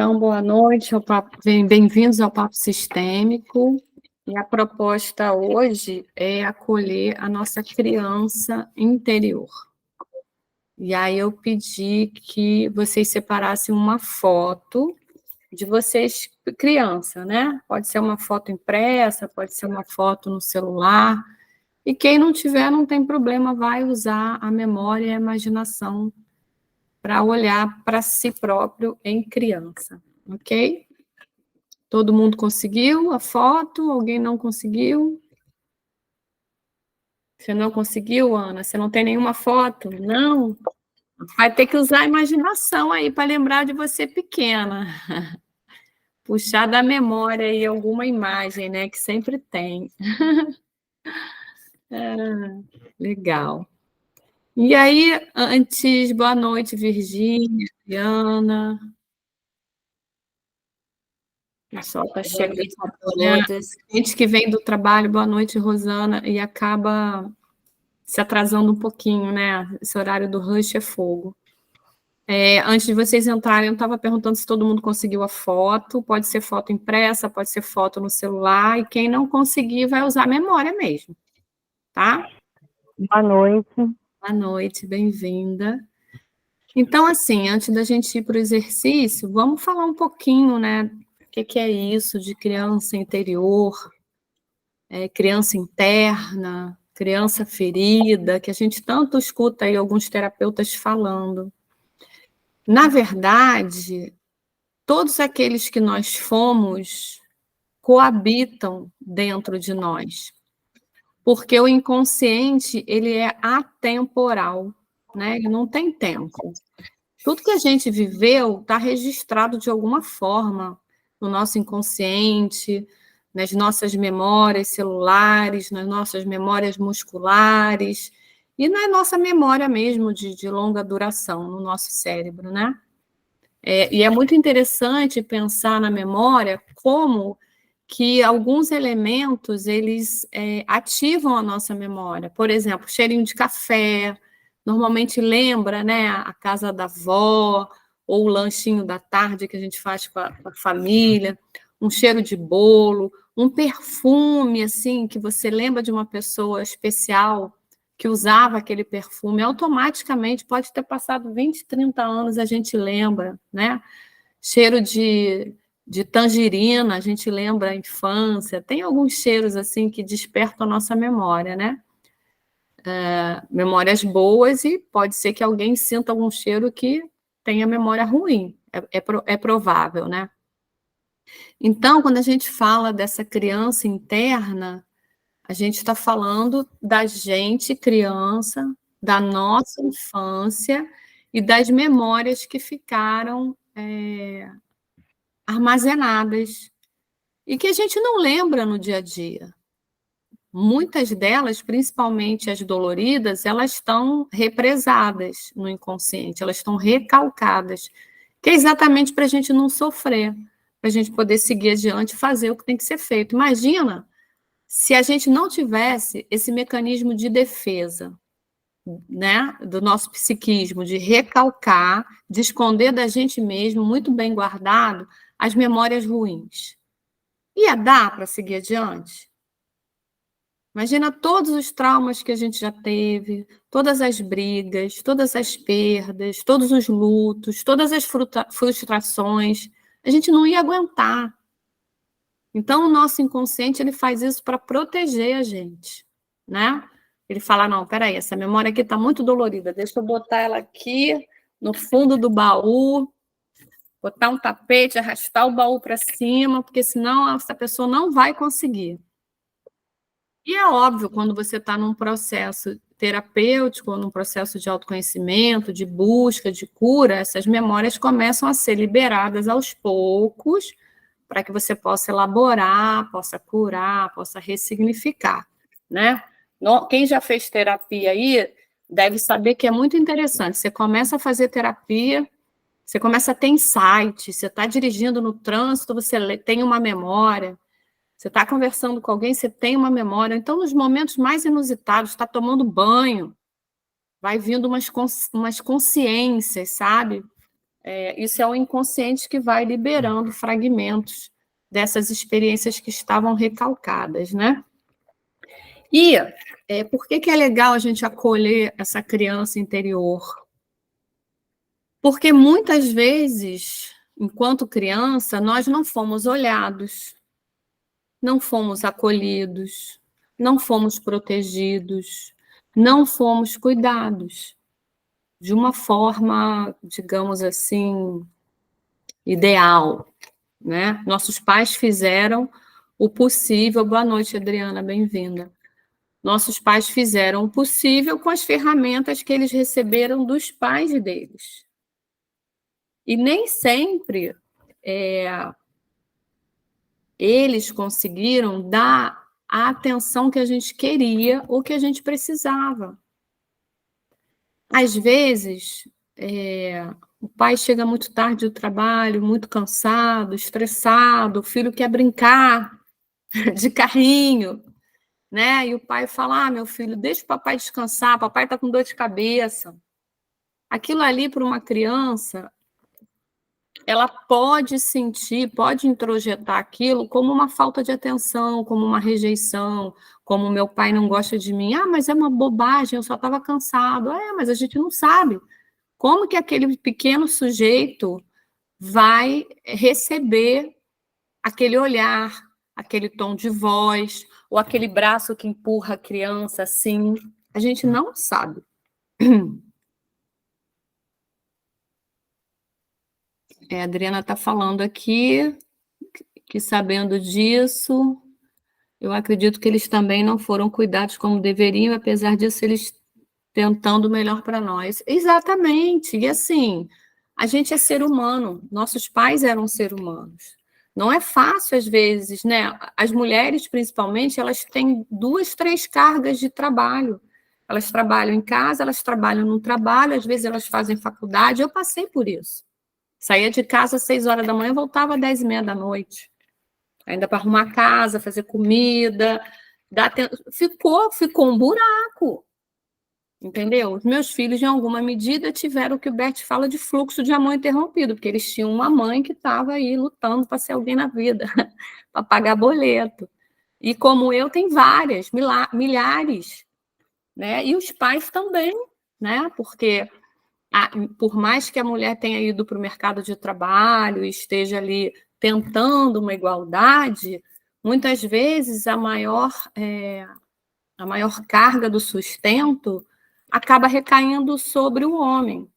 Então, boa noite, bem-vindos ao Papo Sistêmico. E a proposta hoje é acolher a nossa criança interior. E aí eu pedi que vocês separassem uma foto de vocês, criança, né? Pode ser uma foto impressa, pode ser uma foto no celular. E quem não tiver, não tem problema, vai usar a memória e a imaginação para olhar para si próprio em criança, ok? Todo mundo conseguiu a foto? Alguém não conseguiu? Você não conseguiu, Ana? Você não tem nenhuma foto? Não? Vai ter que usar a imaginação aí para lembrar de você pequena. Puxar da memória aí alguma imagem, né? Que sempre tem. Legal. E aí, antes, boa noite, Virgínia, Diana. O pessoal está chegando, né? Gente que vem do trabalho, boa noite, Rosana, e acaba se atrasando um pouquinho, né? Esse horário do rush é fogo. Antes de vocês entrarem, eu estava perguntando se todo mundo conseguiu a foto. Pode ser foto impressa, pode ser foto no celular, e quem não conseguir vai usar a memória mesmo, tá? Boa noite. Boa noite, bem-vinda. Então, assim, antes da gente ir para o exercício, vamos falar um pouquinho, né? O que é isso de criança interior, criança interna, criança ferida, que a gente tanto escuta aí alguns terapeutas falando. Na verdade, todos aqueles que nós fomos coabitam dentro de nós, porque o inconsciente ele é atemporal, né? Ele não tem tempo. Tudo que a gente viveu está registrado de alguma forma no nosso inconsciente, nas nossas memórias celulares, nas nossas memórias musculares e na nossa memória mesmo de longa duração no nosso cérebro, né? E é muito interessante pensar na memória como que alguns elementos eles ativam a nossa memória. Por exemplo, cheirinho de café, normalmente lembra, né, a casa da avó, ou o lanchinho da tarde que a gente faz com a família, um cheiro de bolo, um perfume, assim, que você lembra de uma pessoa especial que usava aquele perfume, automaticamente, pode ter passado 20, 30 anos, a gente lembra, né? Cheiro de tangerina, a gente lembra a infância, tem alguns cheiros, assim, que despertam a nossa memória, né? Memórias boas e pode ser que alguém sinta algum cheiro que tenha memória ruim, é provável, né? Então, quando a gente fala dessa criança interna, a gente está falando da gente, criança, da nossa infância e das memórias que ficaram armazenadas e que a gente não lembra no dia a dia. Muitas delas, principalmente as doloridas, elas estão represadas no inconsciente, elas estão recalcadas, que é exatamente para a gente não sofrer, para a gente poder seguir adiante e fazer o que tem que ser feito. Imagina se a gente não tivesse esse mecanismo de defesa, né, do nosso psiquismo, de recalcar, de esconder da gente mesmo, muito bem guardado, as memórias ruins. Ia dar para seguir adiante? Imagina todos os traumas que a gente já teve, todas as brigas, todas as perdas, todos os lutos, todas as frustrações. A gente não ia aguentar. Então, o nosso inconsciente ele faz isso para proteger a gente, né? Ele fala, não, peraí, essa memória aqui está muito dolorida, deixa eu botar ela aqui no fundo do baú, botar um tapete, arrastar o baú para cima, porque senão essa pessoa não vai conseguir. E é óbvio, quando você está num processo terapêutico, num processo de autoconhecimento, de busca, de cura, essas memórias começam a ser liberadas aos poucos, para que você possa elaborar, possa curar, possa ressignificar, né? Quem já fez terapia aí deve saber que é muito interessante. Você começa a fazer terapia, você começa a ter insight, você está dirigindo no trânsito, você tem uma memória, você está conversando com alguém, você tem uma memória. Então, nos momentos mais inusitados, está tomando banho, vai vindo umas consciências, sabe? Isso é o inconsciente que vai liberando fragmentos dessas experiências que estavam recalcadas, né? E por que é legal a gente acolher essa criança interior? Porque muitas vezes, enquanto criança, nós não fomos olhados, não fomos acolhidos, não fomos protegidos, não fomos cuidados de uma forma, digamos assim, ideal, né? Nossos pais fizeram o possível. Boa noite, Adriana, bem-vinda. Nossos pais fizeram o possível com as ferramentas que eles receberam dos pais deles. E nem sempre eles conseguiram dar a atenção que a gente queria ou que a gente precisava. Às vezes, o pai chega muito tarde do trabalho, muito cansado, estressado, o filho quer brincar de carrinho, né? E o pai fala: meu filho, deixa o papai descansar, papai está com dor de cabeça. Aquilo ali, para uma criança, ela pode sentir, pode introjetar aquilo como uma falta de atenção, como uma rejeição, como meu pai não gosta de mim. Mas é uma bobagem, eu só estava cansado. Mas a gente não sabe como que aquele pequeno sujeito vai receber aquele olhar, aquele tom de voz, ou aquele braço que empurra a criança assim. A gente não sabe. A Adriana está falando aqui que, sabendo disso, eu acredito que eles também não foram cuidados como deveriam, apesar disso, eles tentando o melhor para nós. Exatamente. E assim, a gente é ser humano, nossos pais eram seres humanos. Não é fácil, às vezes, né? As mulheres, principalmente, elas têm 2, 3 cargas de trabalho. Elas trabalham em casa, elas trabalham no trabalho, às vezes elas fazem faculdade. Eu passei por isso. Saía de casa às 6 horas da manhã, voltava às 10h30 da noite. Ainda para arrumar a casa, fazer comida. Ficou um buraco. Entendeu? Os meus filhos, em alguma medida, tiveram o que o Bert fala de fluxo de amor interrompido, porque eles tinham uma mãe que estava aí lutando para ser alguém na vida, para pagar boleto. E como eu, tem várias, milhares. Né? E os pais também, né? Porque por mais que a mulher tenha ido para o mercado de trabalho e esteja ali tentando uma igualdade, muitas vezes a maior carga do sustento acaba recaindo sobre o homem.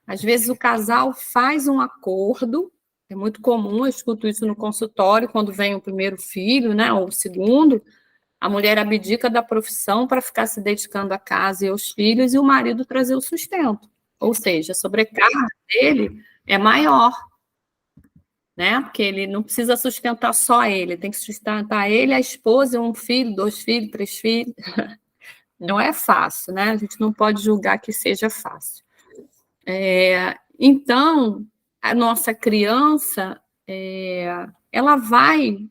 Às vezes o casal faz um acordo, é muito comum, eu escuto isso no consultório, quando vem o primeiro filho, né, ou o segundo, a mulher abdica da profissão para ficar se dedicando à casa e aos filhos, e o marido trazer o sustento. Ou seja, a sobrecarga dele é maior, né? Porque ele não precisa sustentar só ele, tem que sustentar ele, a esposa, um filho, 2 filhos, 3 filhos. Não é fácil, né? A gente não pode julgar que seja fácil. Então, a nossa criança, ela vai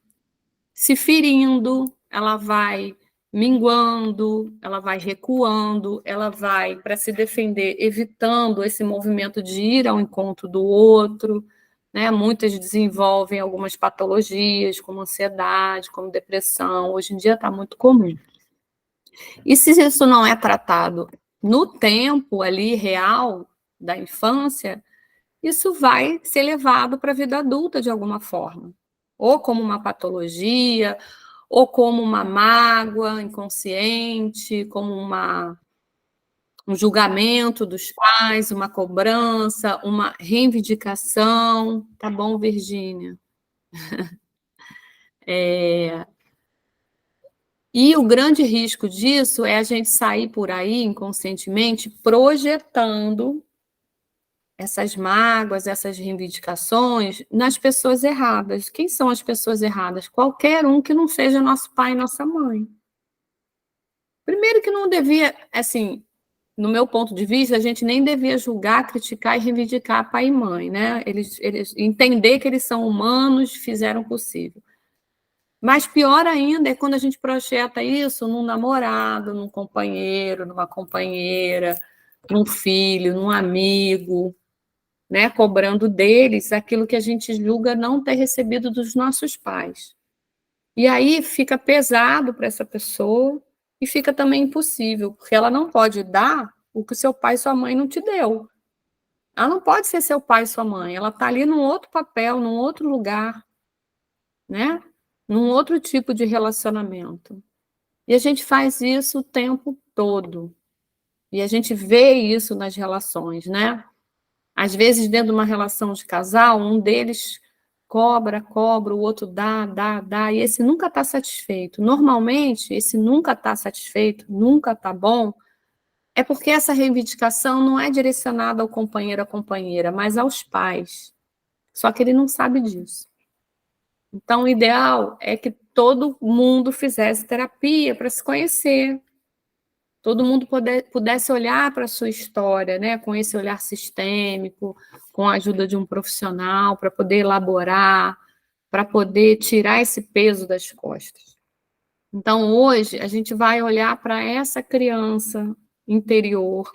se ferindo, ela vai minguando, ela vai recuando, ela vai, para se defender, evitando esse movimento de ir ao encontro do outro, né? Muitas desenvolvem algumas patologias, como ansiedade, como depressão. Hoje em dia está muito comum. E se isso não é tratado no tempo ali real da infância, isso vai ser levado para a vida adulta de alguma forma, ou como uma patologia, ou como uma mágoa inconsciente, como um julgamento dos pais, uma cobrança, uma reivindicação. Tá bom, Virgínia? E o grande risco disso é a gente sair por aí inconscientemente projetando essas mágoas, essas reivindicações nas pessoas erradas. Quem são as pessoas erradas? Qualquer um que não seja nosso pai e nossa mãe. Primeiro que não devia, assim, no meu ponto de vista, a gente nem devia julgar, criticar e reivindicar pai e mãe, né? Eles entender que eles são humanos, fizeram o possível. Mas pior ainda é quando a gente projeta isso num namorado, num companheiro, numa companheira, num filho, num amigo. né, cobrando deles aquilo que a gente julga não ter recebido dos nossos pais. E aí fica pesado para essa pessoa e fica também impossível, porque ela não pode dar o que seu pai e sua mãe não te deu. Ela não pode ser seu pai e sua mãe, ela está ali num outro papel, num outro lugar, né? Num outro tipo de relacionamento. E a gente faz isso o tempo todo. E a gente vê isso nas relações, né? Às vezes, dentro de uma relação de casal, um deles cobra, o outro dá, e esse nunca está satisfeito. Normalmente, esse nunca está satisfeito, nunca está bom, é porque essa reivindicação não é direcionada ao companheiro, à companheira, mas aos pais. Só que ele não sabe disso. Então, o ideal é que todo mundo fizesse terapia para se conhecer, todo mundo pudesse olhar para a sua história, né, com esse olhar sistêmico, com a ajuda de um profissional, para poder elaborar, para poder tirar esse peso das costas. Então, hoje, a gente vai olhar para essa criança interior,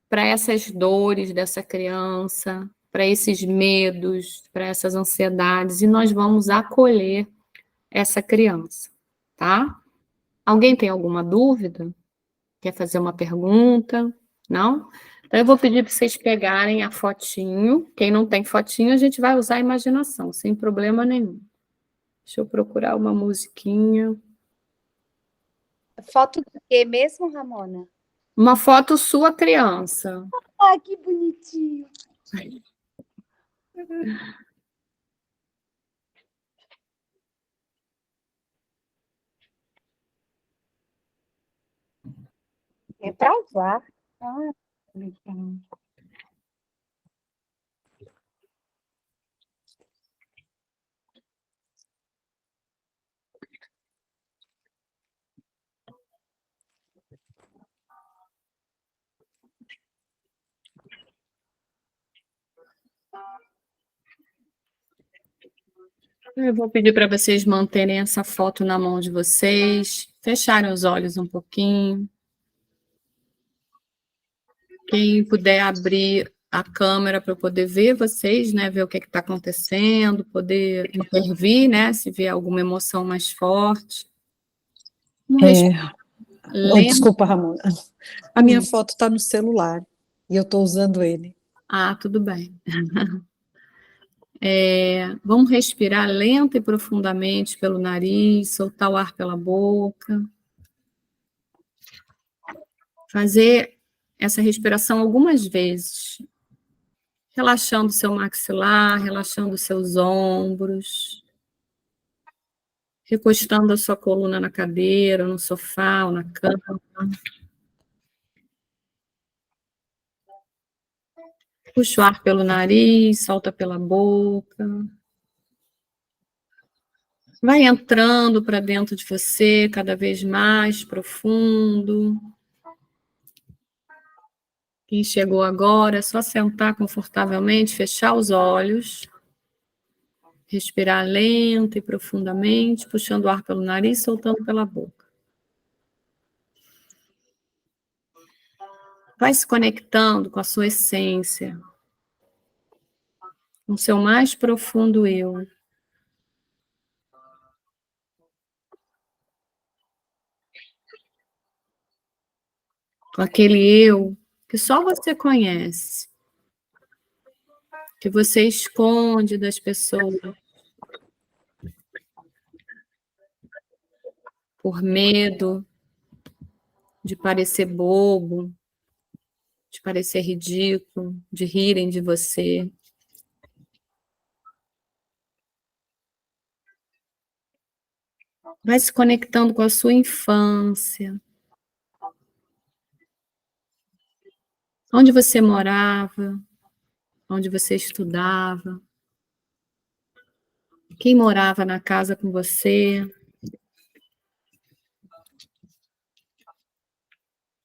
para essas dores dessa criança, para esses medos, para essas ansiedades, e nós vamos acolher essa criança, tá? Alguém tem alguma dúvida? Quer fazer uma pergunta? Não? Então, eu vou pedir para vocês pegarem a fotinho. Quem não tem fotinho, a gente vai usar a imaginação, sem problema nenhum. Deixa eu procurar uma musiquinha. Foto do quê mesmo, Ramona? Uma foto sua criança. Ai, que bonitinho. É para usar. Ah, legal. Eu vou pedir para vocês manterem essa foto na mão de vocês, fecharem os olhos um pouquinho. Quem puder abrir a câmera para eu poder ver vocês, né, ver o que está acontecendo, poder intervir, né, se vier alguma emoção mais forte. Desculpa, Ramona. A minha foto está no celular e eu estou usando ele. Ah, tudo bem. Vamos respirar lenta e profundamente pelo nariz, soltar o ar pela boca. Fazer essa respiração algumas vezes, relaxando seu maxilar, relaxando seus ombros, recostando a sua coluna na cadeira, no sofá ou na cama. Puxa o ar pelo nariz, solta pela boca. Vai entrando para dentro de você, cada vez mais profundo. Quem chegou agora, é só sentar confortavelmente, fechar os olhos. Respirar lenta e profundamente, puxando o ar pelo nariz, soltando pela boca. Vai se conectando com a sua essência, com o seu mais profundo eu. Com aquele eu que só você conhece, que você esconde das pessoas, por medo de parecer bobo, de parecer ridículo, de rirem de você. Vai se conectando com a sua infância. Onde você morava, onde você estudava, quem morava na casa com você,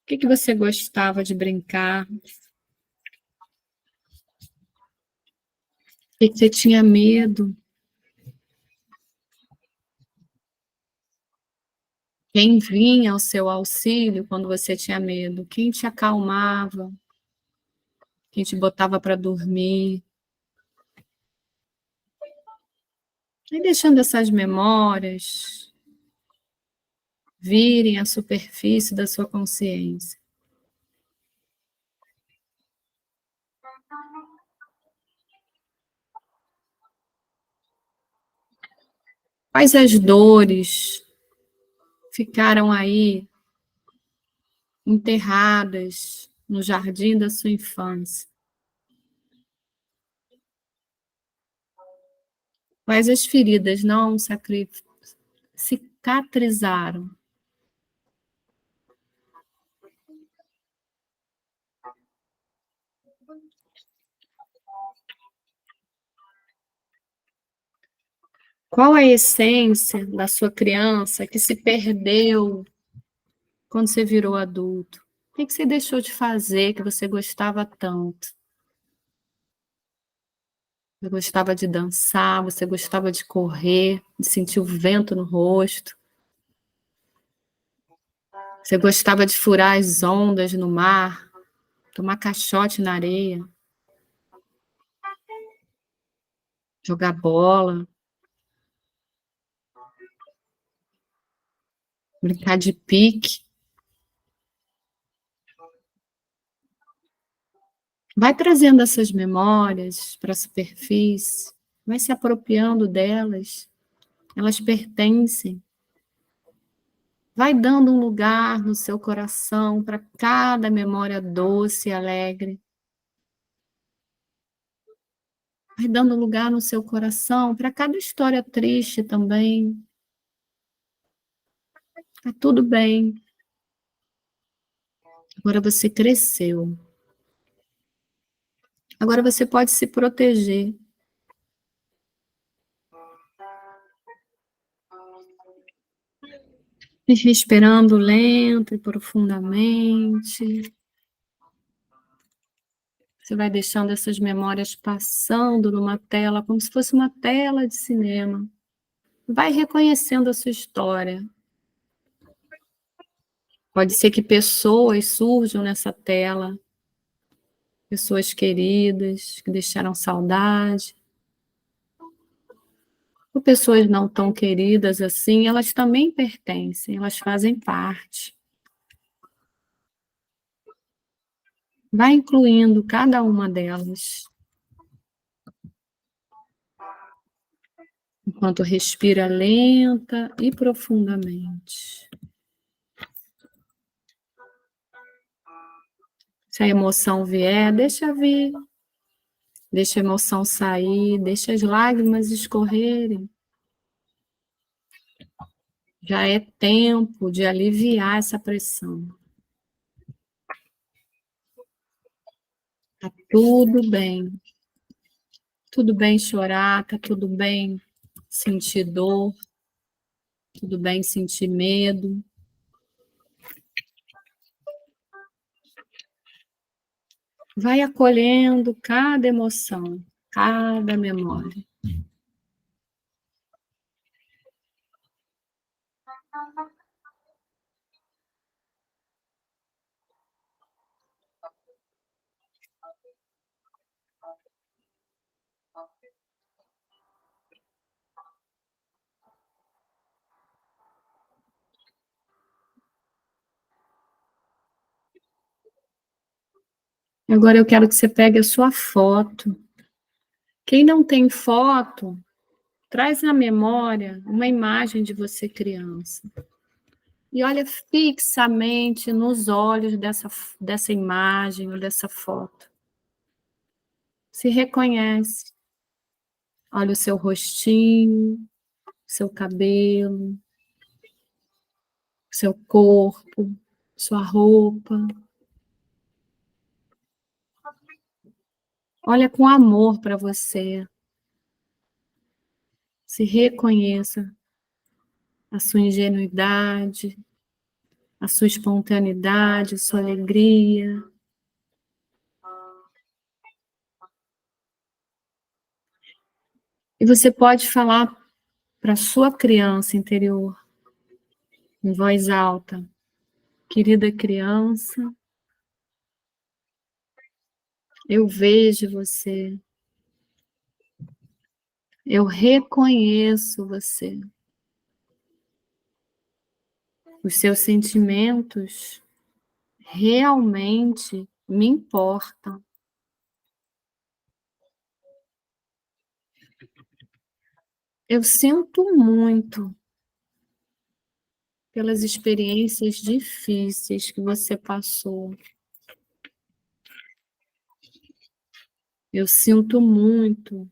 o que você gostava de brincar, o que você tinha medo, quem vinha ao seu auxílio quando você tinha medo, quem te acalmava, quem te botava para dormir. E deixando essas memórias virem à superfície da sua consciência. Quais as dores ficaram aí enterradas no jardim da sua infância? Quais as feridas não cicatrizaram? Qual a essência da sua criança que se perdeu quando você virou adulto? O que você deixou de fazer que você gostava tanto? Você gostava de dançar, você gostava de correr, de sentir o vento no rosto. Você gostava de furar as ondas no mar, tomar caixote na areia, jogar bola, brincar de pique. Vai trazendo essas memórias para a superfície, vai se apropriando delas, elas pertencem. Vai dando um lugar no seu coração para cada memória doce e alegre. Vai dando lugar no seu coração para cada história triste também. Tá tudo bem. Agora você cresceu. Agora você pode se proteger. E respirando lento e profundamente. Você vai deixando essas memórias passando numa tela, como se fosse uma tela de cinema. Vai reconhecendo a sua história. Pode ser que pessoas surjam nessa tela, pessoas queridas, que deixaram saudade. Ou pessoas não tão queridas assim, elas também pertencem, elas fazem parte. Vai incluindo cada uma delas. Enquanto respira lenta e profundamente. Se a emoção vier, deixa vir. Deixa a emoção sair, deixa as lágrimas escorrerem. Já é tempo de aliviar essa pressão. Tá tudo bem. Tudo bem chorar, tá tudo bem sentir dor, tudo bem sentir medo. Vai acolhendo cada emoção, cada memória. Agora eu quero que você pegue a sua foto. Quem não tem foto, traz na memória uma imagem de você criança. E olha fixamente nos olhos dessa imagem ou dessa foto. Se reconhece. Olha o seu rostinho, seu cabelo, seu corpo, sua roupa. Olha com amor para você. Se reconheça a sua ingenuidade, a sua espontaneidade, a sua alegria. E você pode falar para a sua criança interior, em voz alta: querida criança, Eu vejo você. Eu reconheço você. Os seus sentimentos realmente me importam. Eu sinto muito pelas experiências difíceis que você passou. Eu sinto muito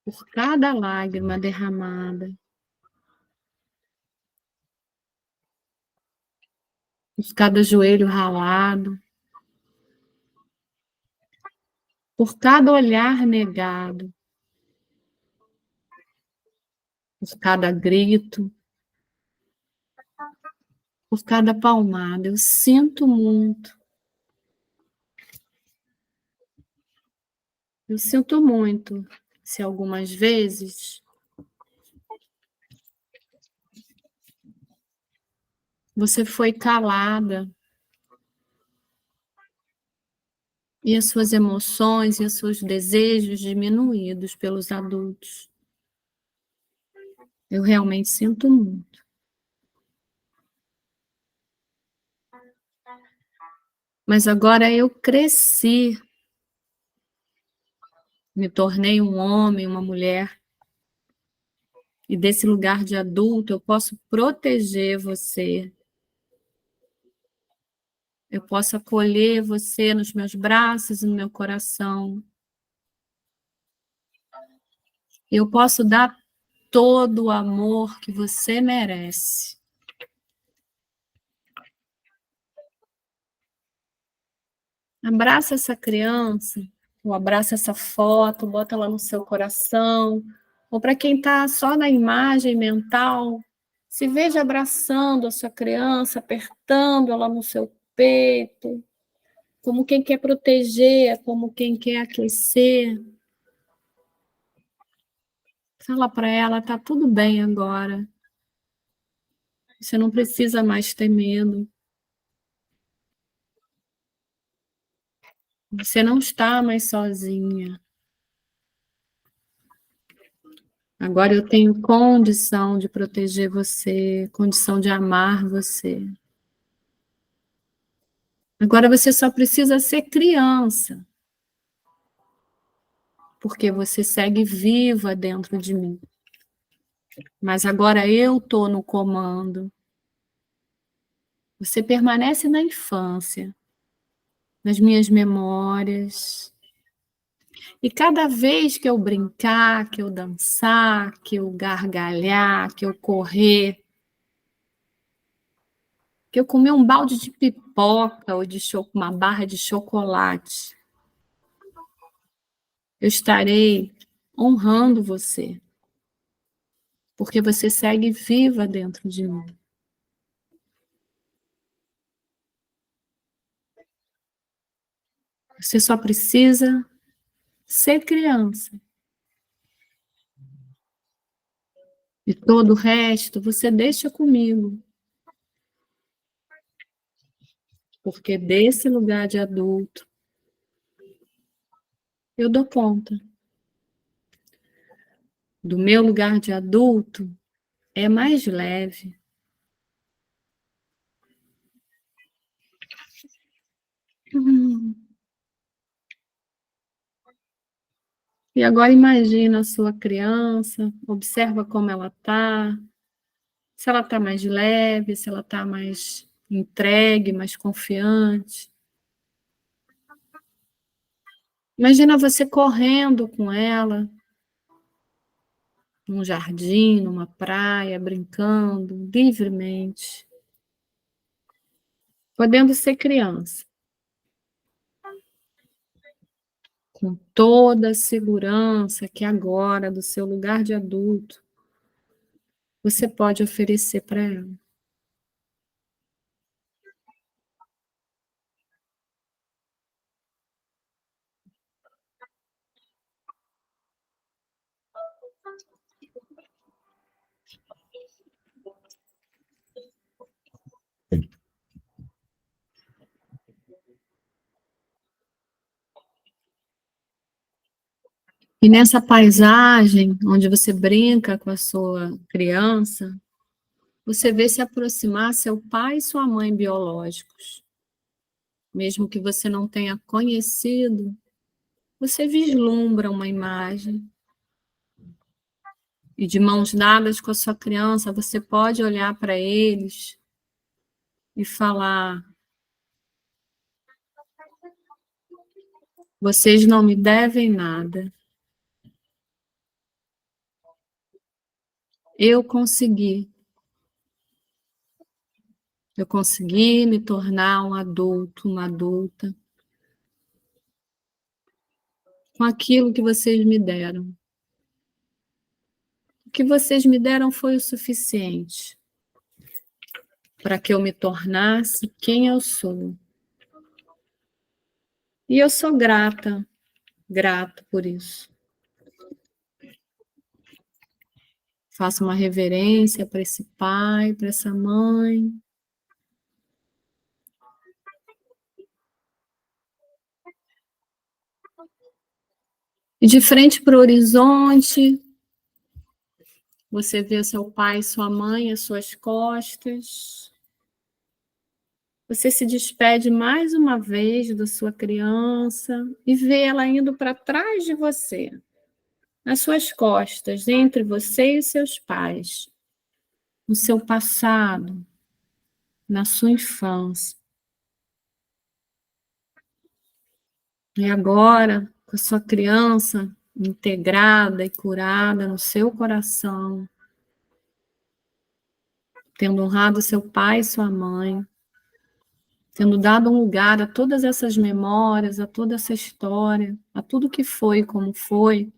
por cada lágrima derramada, por cada joelho ralado, por cada olhar negado, por cada grito, por cada palmada. Eu sinto muito. Eu sinto muito se algumas vezes você foi calada e as suas emoções e os seus desejos diminuídos pelos adultos. Eu realmente sinto muito. Mas agora eu cresci, me tornei um homem, uma mulher, e desse lugar de adulto eu posso proteger você. Eu posso acolher você nos meus braços e no meu coração. Eu posso dar todo o amor que você merece. Abraça essa criança, ou abraça essa foto, bota ela no seu coração, ou para quem está só na imagem mental, se veja abraçando a sua criança, apertando ela no seu peito, como quem quer proteger, como quem quer aquecer. Fala para ela, tá tudo bem agora. Você não precisa mais ter medo. Você não está mais sozinha. Agora eu tenho condição de proteger você, condição de amar você. Agora você só precisa ser criança, porque você segue viva dentro de mim. Mas agora eu estou no comando. Você permanece na infância, nas minhas memórias. E cada vez que eu brincar, que eu dançar, que eu gargalhar, que eu correr, que eu comer um balde de pipoca ou de uma barra de chocolate, eu estarei honrando você, porque você segue viva dentro de mim. Você só precisa ser criança. E todo o resto você deixa comigo. Porque desse lugar de adulto, eu dou conta. Do meu lugar de adulto, é mais leve. E agora imagina a sua criança, observa como ela está, se ela está mais leve, se ela está mais entregue, mais confiante. Imagina você correndo com ela, num jardim, numa praia, brincando livremente, podendo ser criança, com toda a segurança que agora, do seu lugar de adulto, você pode oferecer para ela. E nessa paisagem, onde você brinca com a sua criança, você vê se aproximar seu pai e sua mãe biológicos. Mesmo que você não tenha conhecido, você vislumbra uma imagem. E de mãos dadas com a sua criança, você pode olhar para eles e falar: vocês não me devem nada. Eu consegui. Eu consegui me tornar um adulto, uma adulta, com aquilo que vocês me deram. O que vocês me deram foi o suficiente para que eu me tornasse quem eu sou. E eu sou grata, grato por isso. Faço uma reverência para esse pai, para essa mãe. E de frente para o horizonte, você vê seu pai e sua mãe às suas costas. Você se despede mais uma vez da sua criança e vê ela indo para trás de você, nas suas costas, entre você e seus pais, no seu passado, na sua infância. E agora, com a sua criança integrada e curada no seu coração, tendo honrado seu pai e sua mãe, tendo dado um lugar a todas essas memórias, a toda essa história, a tudo que foi e como foi,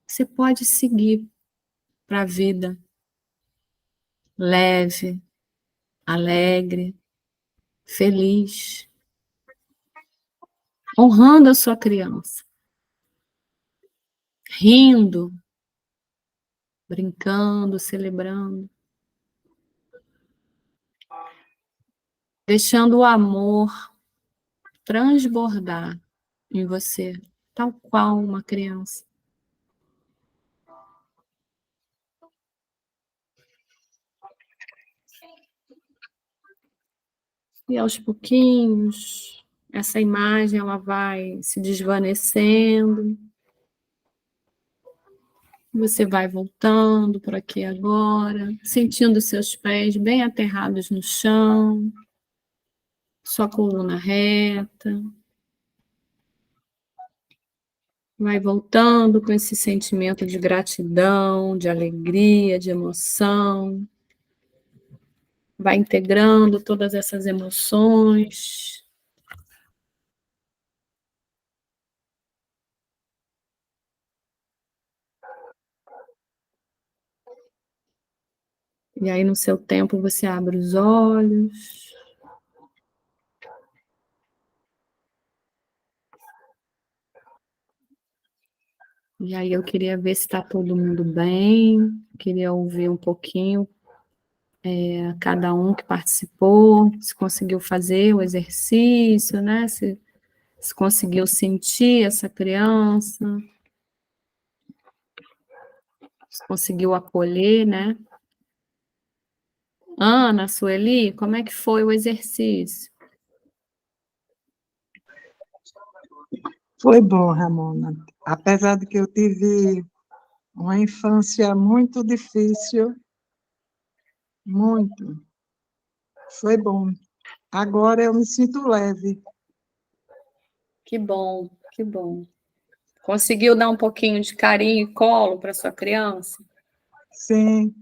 você pode seguir para a vida leve, alegre, feliz, honrando a sua criança, rindo, brincando, celebrando, deixando o amor transbordar em você, tal qual uma criança. E aos pouquinhos, essa imagem ela vai se desvanecendo. Você vai voltando por aqui agora, sentindo seus pés bem aterrados no chão, sua coluna reta. Vai voltando com esse sentimento de gratidão, de alegria, de emoção. Vai integrando todas essas emoções. E aí, no seu tempo, você abre os olhos. E aí, eu queria ver se está todo mundo bem. Queria ouvir um pouquinho cada um que participou, se conseguiu fazer o exercício, né? Se conseguiu sentir essa criança, se conseguiu acolher, né? Ana, Sueli, como é que foi o exercício? Foi bom, Ramona. Apesar de que eu tive uma infância muito difícil, muito. Foi bom. Agora eu me sinto leve. Que bom, que bom. Conseguiu dar um pouquinho de carinho e colo para sua criança? Sim,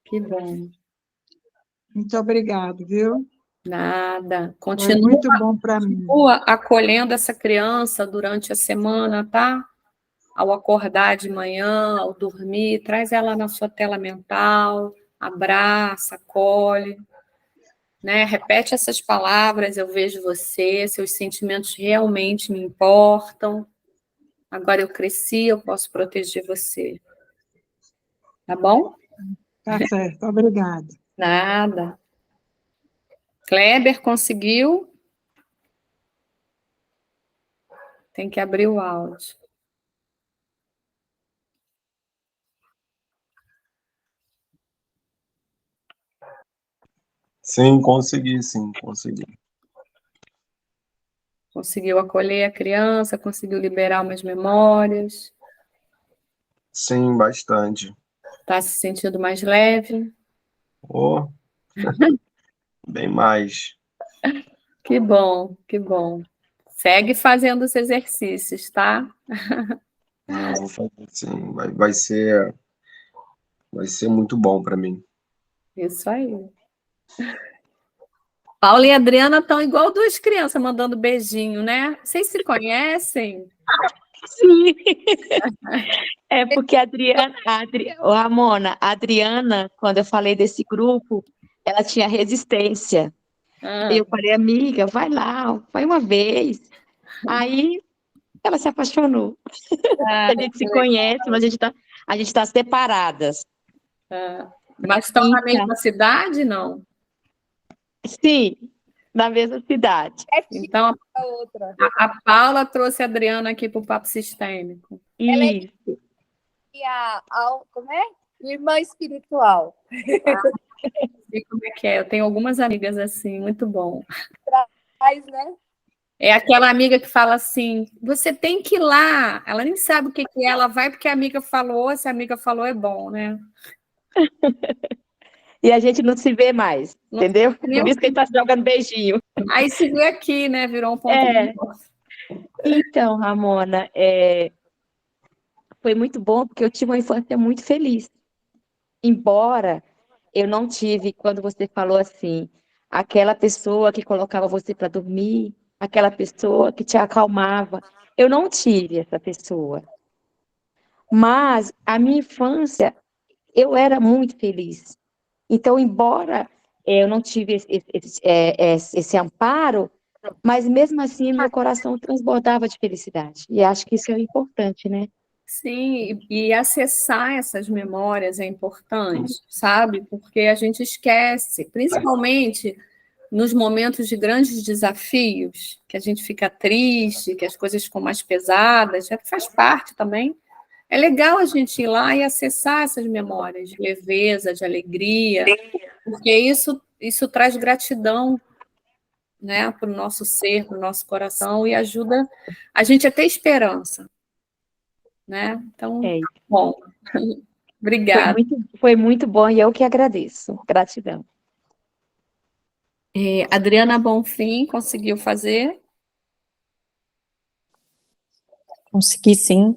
Que bom. muito obrigado, viu? Nada. Foi Continua muito bom para mim. acolhendo essa criança durante a semana, tá? Ao acordar de manhã, ao dormir, traz ela na sua tela mental, abraça, acolhe, né? Repete essas palavras, eu vejo você, seus sentimentos realmente me importam. Agora eu cresci, eu posso proteger você. Tá bom? Tá certo, obrigada. Nada. Kleber conseguiu? Tem que abrir o áudio. Sim, consegui, sim, consegui. Conseguiu acolher a criança, conseguiu liberar umas memórias, Sim, bastante. está se sentindo mais leve. Oh, bem mais. Que bom, que bom. Segue fazendo os exercícios, tá? Não, vou fazer sim. Vai ser muito bom para mim. Isso aí. Paula e Adriana estão igual duas crianças mandando beijinho, né? Vocês se conhecem? Sim, é porque a Adriana, Ô, Ramona, a Adriana, quando eu falei desse grupo, ela tinha resistência. Ah, Eu falei, amiga, vai lá, vai uma vez. Aí ela se apaixonou. A gente que se legal. conhece, mas a gente tá separadas. Mas estão na Então, mesma cidade, não? sim, na mesma cidade. Então, A outra. a Paula trouxe a Adriana aqui para o Papo Sistêmico. Ela é Isso. E como é? Irmã espiritual. E como é que é? Eu tenho algumas amigas assim, muito bom. Mas, né? É aquela amiga que fala assim: você tem que ir lá. Ela nem sabe o que que é, ela vai porque a amiga falou, se a amiga falou é bom, né? E a gente não se vê mais, Não entendeu? tem nem Por o isso que a gente tá se jogando beijinho. Aí se vê aqui, né? Virou um ponto de É, encontro. então, Ramona, foi muito bom porque eu tive uma infância muito feliz. Embora eu não tive, quando você falou assim, aquela pessoa que colocava você para dormir, aquela pessoa que te acalmava. Eu não tive essa pessoa. Mas a minha infância, eu era muito feliz. Então, embora eu não tive esse amparo, mas mesmo assim meu coração transbordava de felicidade. E acho que isso é importante, né? Sim, e acessar essas memórias é importante, sabe? Porque a gente esquece, principalmente nos momentos de grandes desafios, que a gente fica triste, que as coisas ficam mais pesadas, faz parte também. É legal a gente ir lá e acessar essas memórias de leveza, de alegria, porque isso traz gratidão, né, para o nosso ser, para o nosso coração e ajuda a gente a ter esperança, né? Então, É, bom, obrigada. foi muito bom e eu que agradeço. Gratidão. Adriana Bonfim conseguiu fazer? Consegui sim.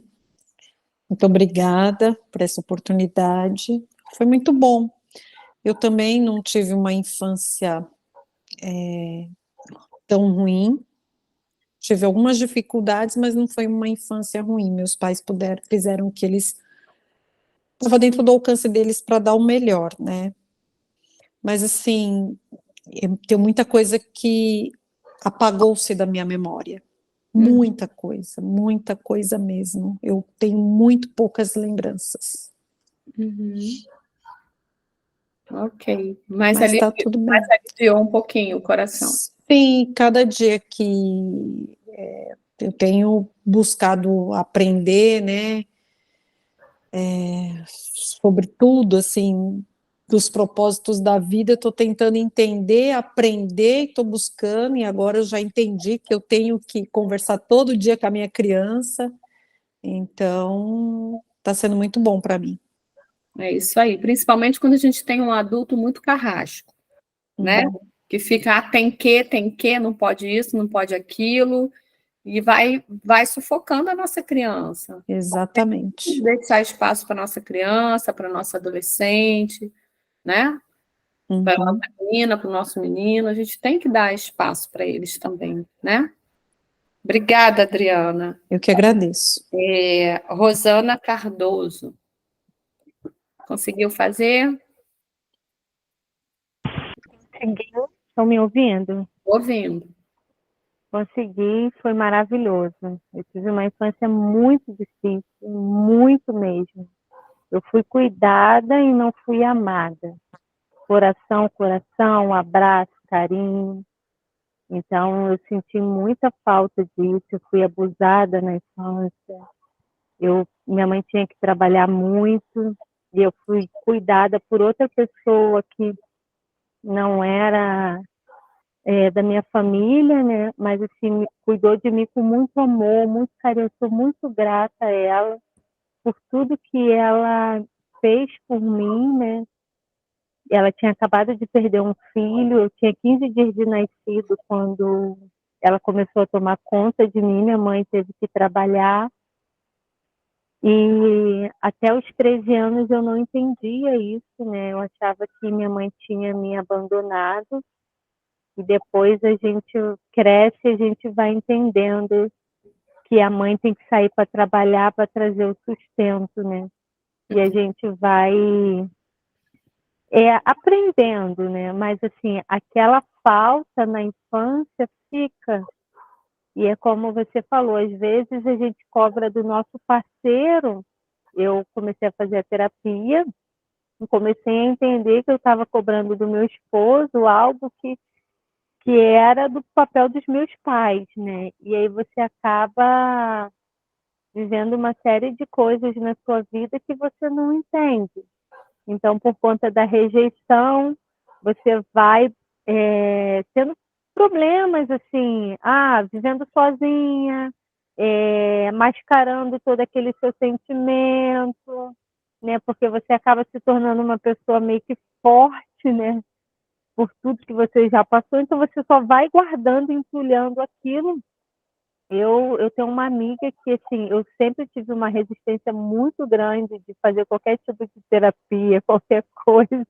Muito obrigada por essa oportunidade. Foi muito bom. Eu também não tive uma infância tão ruim. Tive algumas dificuldades, mas não foi uma infância ruim. Meus pais fizeram o que eles estava dentro do alcance deles para dar o melhor, né? Mas assim, tem muita coisa que apagou-se da minha memória. Muita coisa mesmo. Eu tenho muito poucas lembranças. Uhum. Ok, mas Mas está tudo bem. aliviou um pouquinho o coração. Sim, cada dia que eu tenho buscado aprender, né, sobre tudo, assim, dos propósitos da vida, eu estou tentando entender, aprender, estou buscando, e agora eu já entendi que eu tenho que conversar todo dia com a minha criança, então está sendo muito bom para mim. É isso aí, principalmente quando a gente tem um adulto muito carrasco, né? Que fica, tem que, não pode isso, não pode aquilo, e vai sufocando a nossa criança. Exatamente. Deixar espaço para nossa criança, para nossa adolescente, né? Para a Uhum. nossa menina, para o nosso menino, a gente tem que dar espaço para eles também, né? Obrigada, Adriana. Eu que agradeço. Rosana Cardoso, conseguiu fazer? Conseguiu? Estão me ouvindo? Ouvindo. Consegui, foi maravilhoso. Eu tive uma infância muito difícil, muito mesmo. Eu fui cuidada e não fui amada. Coração, coração, abraço, carinho. Então, eu senti muita falta disso, eu fui abusada na infância, minha mãe tinha que trabalhar muito, e eu fui cuidada por outra pessoa que não era da minha família, né? Mas assim, cuidou de mim com muito amor, muito carinho. Eu sou muito grata a ela por tudo que ela fez por mim, né? Ela tinha acabado de perder um filho, eu tinha 15 dias de nascido quando ela começou a tomar conta de mim, minha mãe teve que trabalhar. E até os 13 anos eu não entendia isso, né? Eu achava que minha mãe tinha me abandonado. E depois a gente cresce e a gente vai entendendo que a mãe tem que sair para trabalhar para trazer o sustento, né? E a gente vai aprendendo, né? Mas assim, aquela falta na infância fica. E é como você falou, às vezes a gente cobra do nosso parceiro. Eu comecei a fazer a terapia e comecei a entender que eu estava cobrando do meu esposo algo que era do papel dos meus pais, né? E aí você acaba vivendo uma série de coisas na sua vida que você não entende. Então, por conta da rejeição, você vai tendo problemas, assim, vivendo sozinha, mascarando todo aquele seu sentimento, né? Porque você acaba se tornando uma pessoa meio que forte, né? Por tudo que você já passou, então você só vai guardando, entulhando aquilo. Eu tenho uma amiga que, assim, eu sempre tive uma resistência muito grande de fazer qualquer tipo de terapia, qualquer coisa.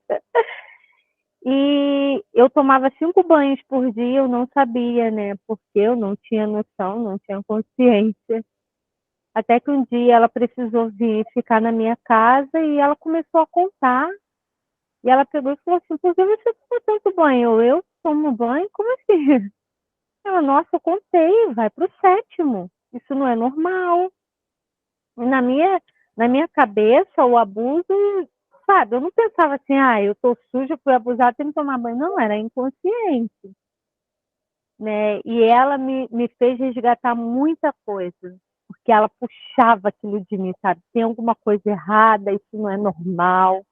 E eu tomava 5 banhos por dia, eu não sabia, né? Porque eu não tinha noção, não tinha consciência. Até que um dia ela precisou vir ficar na minha casa e ela começou a contar. E ela pegou e falou assim, por que você toma tanto banho? Eu tomo banho? Como assim? Ela, nossa, eu contei, vai pro 7º. Isso não é normal. E na minha cabeça, o abuso, sabe, eu não pensava assim, eu tô suja, fui abusada, tenho que tomar banho. Não, era inconsciente. Né? E ela me fez resgatar muita coisa, porque ela puxava aquilo de mim, sabe? Tem alguma coisa errada, isso não é normal,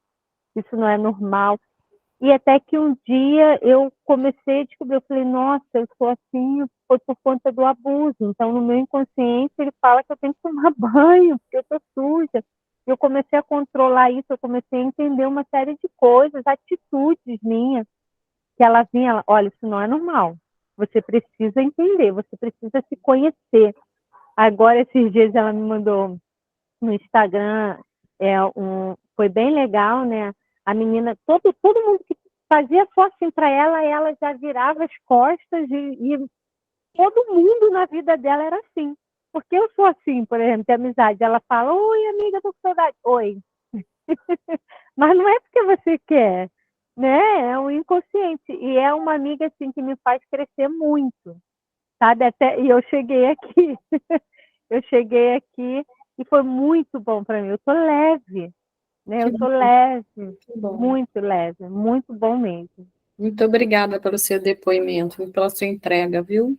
isso não é normal. E até que um dia eu comecei a descobrir, eu falei, nossa, eu sou assim, foi por conta do abuso. Então, no meu inconsciente, ele fala que eu tenho que tomar banho, porque eu tô suja. Eu comecei a controlar isso, eu comecei a entender uma série de coisas, atitudes minhas, que ela vinha, olha, isso não é normal. Você precisa entender, você precisa se conhecer. Agora, esses dias, ela me mandou no Instagram, foi bem legal, né? A menina, todo mundo que fazia só assim para ela já virava as costas e todo mundo na vida dela era assim. Porque eu sou assim, por exemplo, de amizade. Ela fala, oi, amiga, tô com saudade. Oi. Mas não é porque você quer, né? É um inconsciente. E é uma amiga, assim, que me faz crescer muito, sabe? E eu cheguei aqui, e foi muito bom para mim. Eu tô leve, né? Eu tô leve, muito bom mesmo. Muito obrigada pelo seu depoimento e pela sua entrega, viu?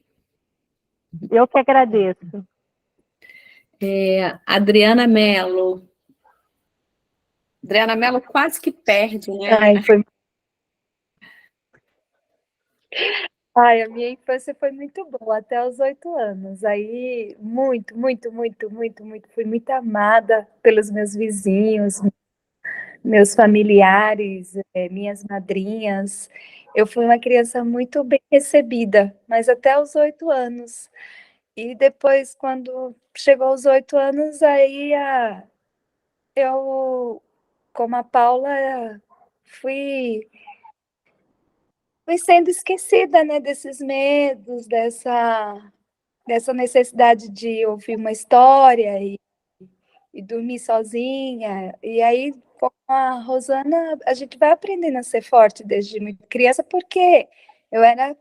Eu que agradeço. Adriana Mello. Adriana Mello quase que perde, né? A minha infância foi muito boa, até os 8 anos. Aí, muito, muito, muito, muito, muito. Fui muito amada pelos meus vizinhos, meus familiares, minhas madrinhas. Eu fui uma criança muito bem recebida, mas até os 8 anos. E depois, quando chegou aos 8 anos, aí eu, como a Paula, fui sendo esquecida, né, desses medos, dessa necessidade de ouvir uma história e dormir sozinha. E aí, com a Rosana, a gente vai aprendendo a ser forte desde muito criança, porque eu era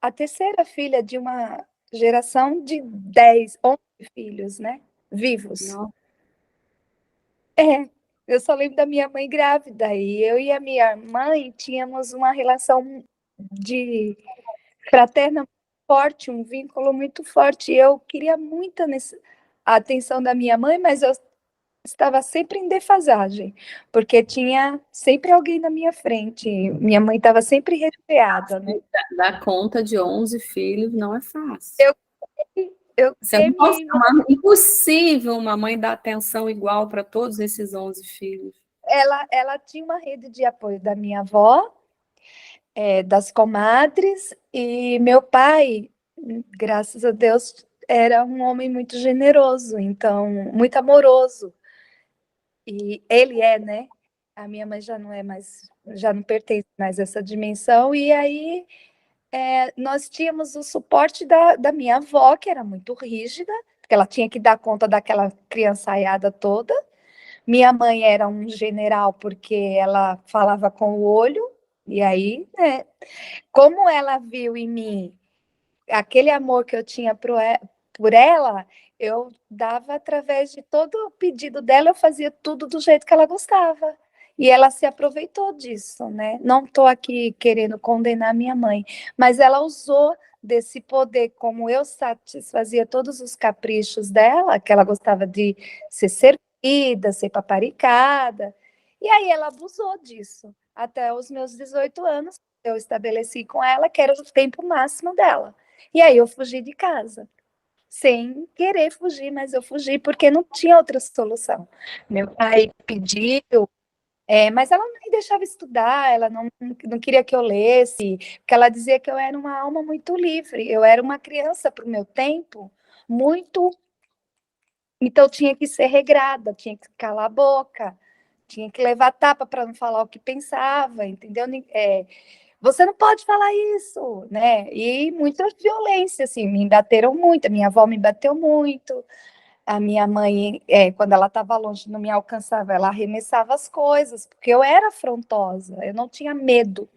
a terceira filha de uma geração de 10, 11 filhos, né, vivos. Não. Eu só lembro da minha mãe grávida, e eu e a minha mãe tínhamos uma relação de fraterna forte, um vínculo muito forte. Eu queria muito a atenção da minha mãe, mas eu estava sempre em defasagem, porque tinha sempre alguém na minha frente. Minha mãe estava sempre resfriada, né? Dar conta de 11 filhos não é fácil. Eu Você não pode, temi, é impossível uma mãe dar atenção igual para todos esses 11 filhos. ela tinha uma rede de apoio da minha avó, das comadres, e meu pai, graças a Deus, era um homem muito generoso, então, muito amoroso. E ele né? A minha mãe já não é mais, já não pertence mais a essa dimensão, e aí nós tínhamos o suporte da minha avó, que era muito rígida, porque ela tinha que dar conta daquela criançaiada toda. Minha mãe era um general, porque ela falava com o olho, e aí, né? Como ela viu em mim aquele amor que eu tinha por ela, eu dava através de todo o pedido dela, eu fazia tudo do jeito que ela gostava. E ela se aproveitou disso, né? Não estou aqui querendo condenar minha mãe, mas ela usou desse poder, como eu satisfazia todos os caprichos dela, que ela gostava de ser servida, ser paparicada, e aí ela abusou disso. Até os meus 18 anos, eu estabeleci com ela que era o tempo máximo dela. E aí eu fugi de casa, sem querer fugir, mas eu fugi porque não tinha outra solução. Meu pai pediu, mas ela não me deixava estudar, ela não queria que eu lesse, porque ela dizia que eu era uma alma muito livre, eu era uma criança para o meu tempo, muito... Então tinha que ser regrada, tinha que calar a boca, tinha que levar tapa para não falar o que pensava, entendeu? Você não pode falar isso, né? E muita violência, assim, me bateram muito, a minha avó me bateu muito, a minha mãe, quando ela estava longe, não me alcançava, ela arremessava as coisas, porque eu era afrontosa, eu não tinha medo,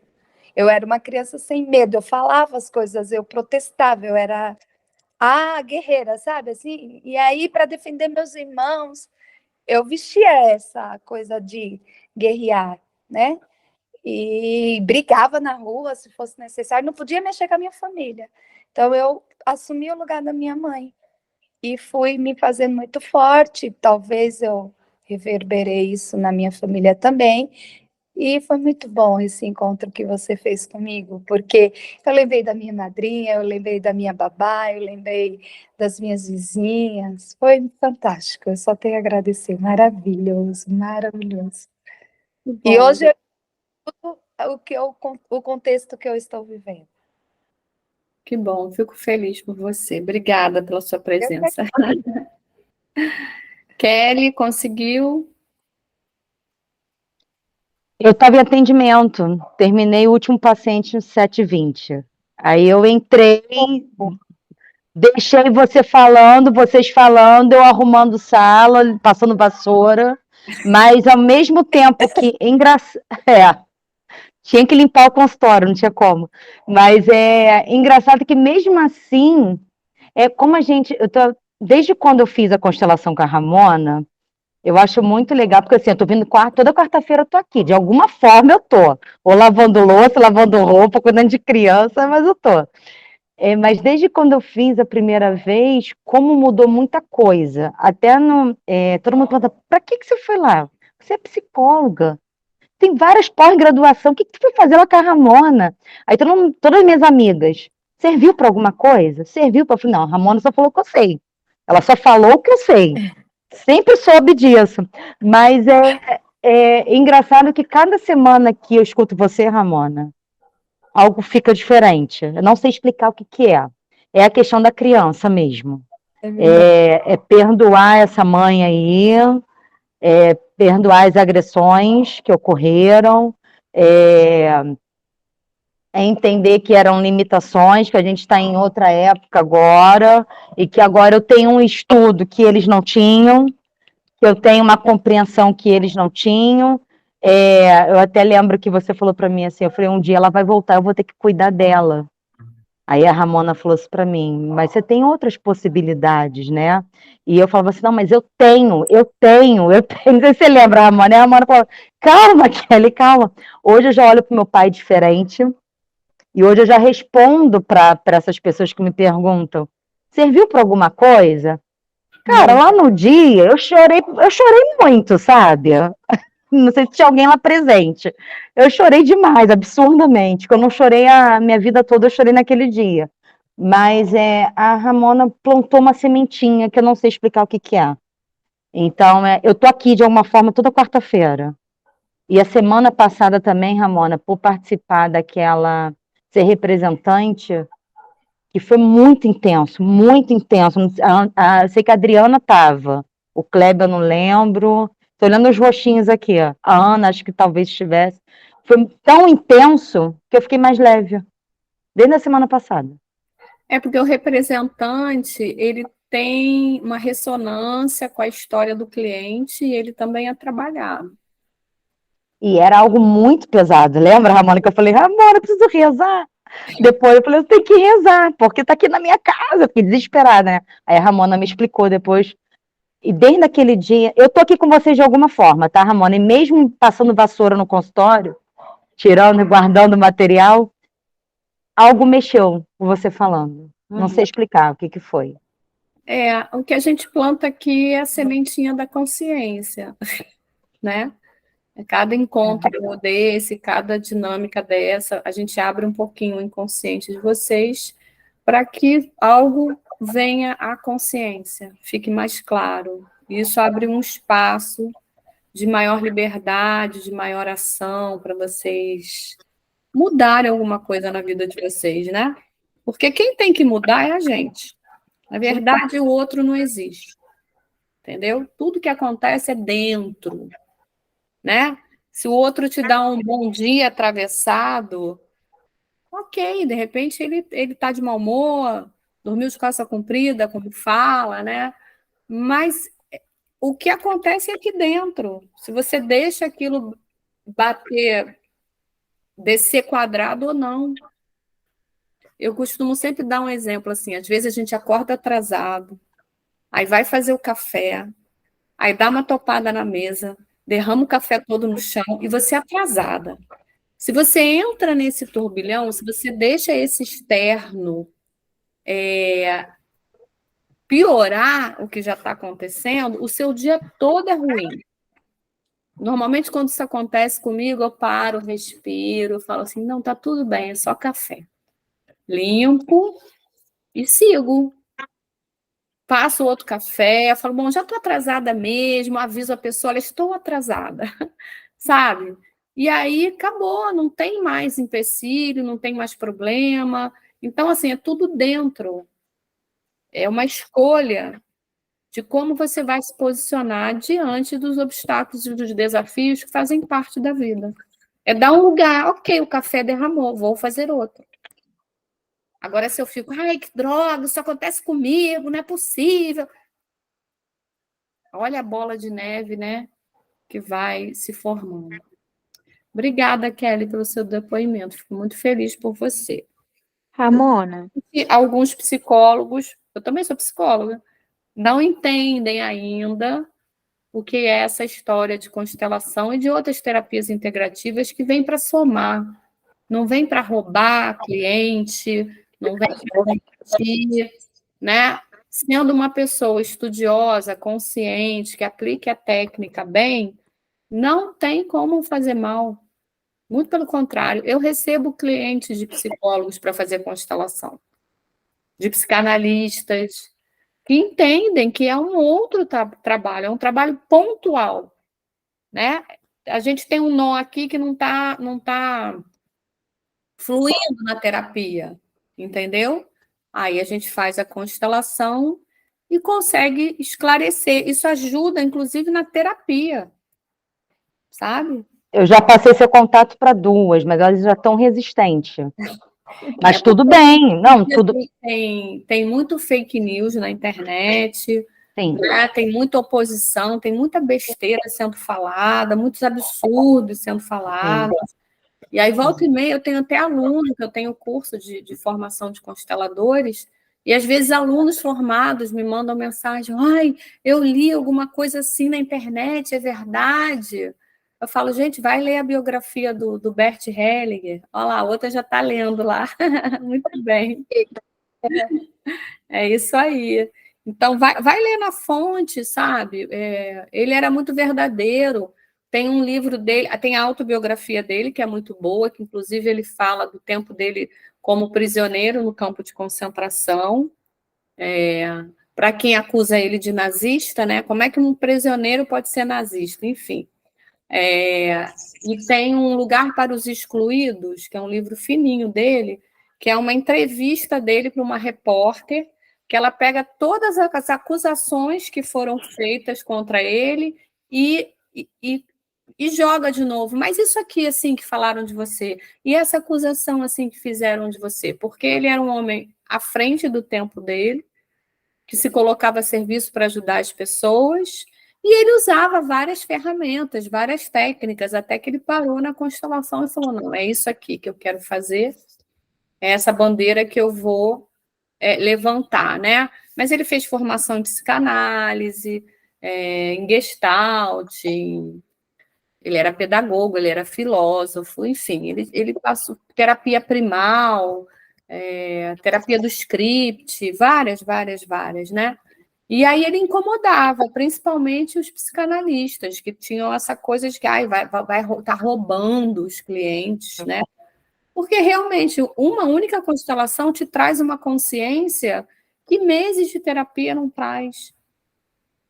eu era uma criança sem medo, eu falava as coisas, eu protestava, eu era guerreira, sabe, assim, e aí, para defender meus irmãos, eu vestia essa coisa de guerrear, né? E brigava na rua se fosse necessário, não podia mexer com a minha família. Então eu assumi o lugar da minha mãe e fui me fazendo muito forte. Talvez eu reverberei isso na minha família também. E foi muito bom esse encontro que você fez comigo, porque eu lembrei da minha madrinha, eu lembrei da minha babá, eu lembrei das minhas vizinhas. Foi fantástico, eu só tenho a agradecer. Maravilhoso, maravilhoso. E hoje o contexto que eu estou vivendo. Que bom, fico feliz por você. Obrigada pela sua presença. Kelly, conseguiu? Eu estava em atendimento, terminei o último paciente às 7h20. Aí eu entrei, deixei vocês falando, eu arrumando sala, passando vassoura, mas ao mesmo tempo que tinha que limpar o consultório, não tinha como. Mas é engraçado que mesmo assim, como desde quando eu fiz a constelação com a Ramona, eu acho muito legal, porque assim, eu tô vindo toda quarta-feira eu tô aqui, de alguma forma eu tô, ou lavando louça, lavando roupa, cuidando de criança, mas eu tô. Mas desde quando eu fiz a primeira vez, como mudou muita coisa, até todo mundo pergunta, pra que você foi lá? Você é psicóloga, tem várias pós-graduação, o que tu foi fazer lá com a Ramona? Aí todas as minhas amigas, serviu para alguma coisa? Serviu para... Não, a Ramona só falou que eu sei, ela só falou o que eu sei. Sempre soube disso, mas é engraçado que cada semana que eu escuto você, Ramona, algo fica diferente. Eu não sei explicar o que é. É a questão da criança mesmo. É perdoar essa mãe aí, perdoar as agressões que ocorreram, é entender que eram limitações, que a gente está em outra época agora, e que agora eu tenho um estudo que eles não tinham, que eu tenho uma compreensão que eles não tinham. Eu até lembro que você falou para mim assim, eu falei, um dia ela vai voltar, eu vou ter que cuidar dela. Aí a Ramona falou assim para mim, mas você tem outras possibilidades, né? E eu falava assim, não, mas eu tenho. Não sei se você lembra, Ramona, e a Ramona falou, calma, Kelly, calma. Hoje eu já olho para o meu pai diferente, E hoje eu já respondo para essas pessoas que me perguntam: serviu para alguma coisa? Cara, lá no dia eu chorei muito, sabe? Não sei se tinha alguém lá presente. Eu chorei demais, absurdamente. Que eu não chorei a minha vida toda, eu chorei naquele dia. Mas a Ramona plantou uma sementinha que eu não sei explicar o que que é. Então, eu tô aqui de alguma forma toda quarta-feira. E a semana passada também, Ramona, por participar daquela, ser representante, que foi muito intenso, muito intenso. Sei que a Adriana estava, o Kleber eu não lembro. Estou olhando os rostinhos aqui, ó. A Ana acho que talvez estivesse. Foi tão intenso que eu fiquei mais leve, desde a semana passada. É porque o representante, ele tem uma ressonância com a história do cliente e ele também é trabalhado. E era algo muito pesado. Lembra, Ramona, que eu falei, Ramona, eu preciso rezar. Depois eu falei, eu tenho que rezar, porque tá aqui na minha casa. Eu fiquei desesperada, né? Aí a Ramona me explicou depois. E desde aquele dia, eu tô aqui com vocês de alguma forma, tá, Ramona? E mesmo passando vassoura no consultório, tirando e guardando material, algo mexeu com você falando. Não sei explicar o que que foi. O que a gente planta aqui é a sementinha da consciência, né? Cada encontro desse, cada dinâmica dessa, a gente abre um pouquinho o inconsciente de vocês para que algo venha à consciência, fique mais claro. Isso abre um espaço de maior liberdade, de maior ação para vocês mudarem alguma coisa na vida de vocês, né? Porque quem tem que mudar é a gente. Na verdade, o outro não existe. Entendeu? Tudo que acontece é dentro, né? Se o outro te dá um bom dia atravessado, ok, de repente ele tá de mau humor, dormiu de calça comprida, como fala, né? Mas o que acontece é aqui dentro. Se você deixa aquilo bater, descer quadrado ou não. Eu costumo sempre dar um exemplo assim, às vezes a gente acorda atrasado, aí vai fazer o café, aí dá uma topada na mesa, derrama o café todo no chão e você é atrasada. Se você entra nesse turbilhão, se você deixa esse externo piorar o que já está acontecendo, o seu dia todo é ruim. Normalmente, quando isso acontece comigo, eu paro, respiro, falo assim, não, tá tudo bem, é só café. Limpo e sigo. Passo outro café, falo, bom, já estou atrasada mesmo, aviso a pessoa, olha, estou atrasada, sabe? E aí acabou, não tem mais empecilho, não tem mais problema. Então, assim, é tudo dentro. É uma escolha de como você vai se posicionar diante dos obstáculos e dos desafios que fazem parte da vida. É dar um lugar, ok, o café derramou, vou fazer outro. Agora, se eu fico, ai, que droga, isso acontece comigo, não é possível. Olha a bola de neve, né, que vai se formando. Obrigada, Kelly, pelo seu depoimento. Fico muito feliz por você. Ramona. E alguns psicólogos, eu também sou psicóloga, não entendem ainda o que é essa história de constelação e de outras terapias integrativas que vêm para somar, não vem para roubar cliente, não vem para competir, né? Sendo uma pessoa estudiosa, consciente, que aplique a técnica bem, não tem como fazer mal. Muito pelo contrário, eu recebo clientes de psicólogos para fazer constelação, de psicanalistas, que entendem que é um outro trabalho, é um trabalho pontual, né? A gente tem um nó aqui que não tá fluindo na terapia, entendeu? Aí a gente faz a constelação e consegue esclarecer. Isso ajuda, inclusive, na terapia, sabe? Eu já passei seu contato para duas, mas elas já estão resistentes. Mas tudo bem, não, tudo. Tem muito fake news na internet, Sim. né? Tem muita oposição, tem muita besteira sendo falada, muitos absurdos sendo falados. E aí, volta e meia, eu tenho até aluno, que eu tenho curso de formação de consteladores, e às vezes alunos formados me mandam mensagem, ai, eu li alguma coisa assim na internet, é verdade? Eu falo, gente, vai ler a biografia do Bert Hellinger. Olha lá, a outra já está lendo lá. Muito bem. É isso aí. Então, vai ler na fonte, sabe? Ele era muito verdadeiro. Tem um livro dele, tem a autobiografia dele, que é muito boa, que inclusive ele fala do tempo dele como prisioneiro no campo de concentração. Para quem acusa ele de nazista, né? Como é que um prisioneiro pode ser nazista? Enfim. E tem um Lugar para os Excluídos, que é um livro fininho dele, que é uma entrevista dele para uma repórter, que ela pega todas as acusações que foram feitas contra ele e joga de novo. Mas isso aqui, assim, que falaram de você, e essa acusação, assim, que fizeram de você, porque ele era um homem à frente do tempo dele, que se colocava a serviço para ajudar as pessoas, e ele usava várias ferramentas, várias técnicas, até que ele parou na constelação e falou, não, é isso aqui que eu quero fazer, é essa bandeira que eu vou levantar, né? Mas ele fez formação em psicanálise, em Gestalt, ele era pedagogo, ele era filósofo, enfim, ele passou terapia primal, terapia do script, várias, né? E aí ele incomodava, principalmente os psicanalistas, que tinham essa coisa de que vai estar roubando os clientes, né? Porque realmente uma única constelação te traz uma consciência que meses de terapia não traz.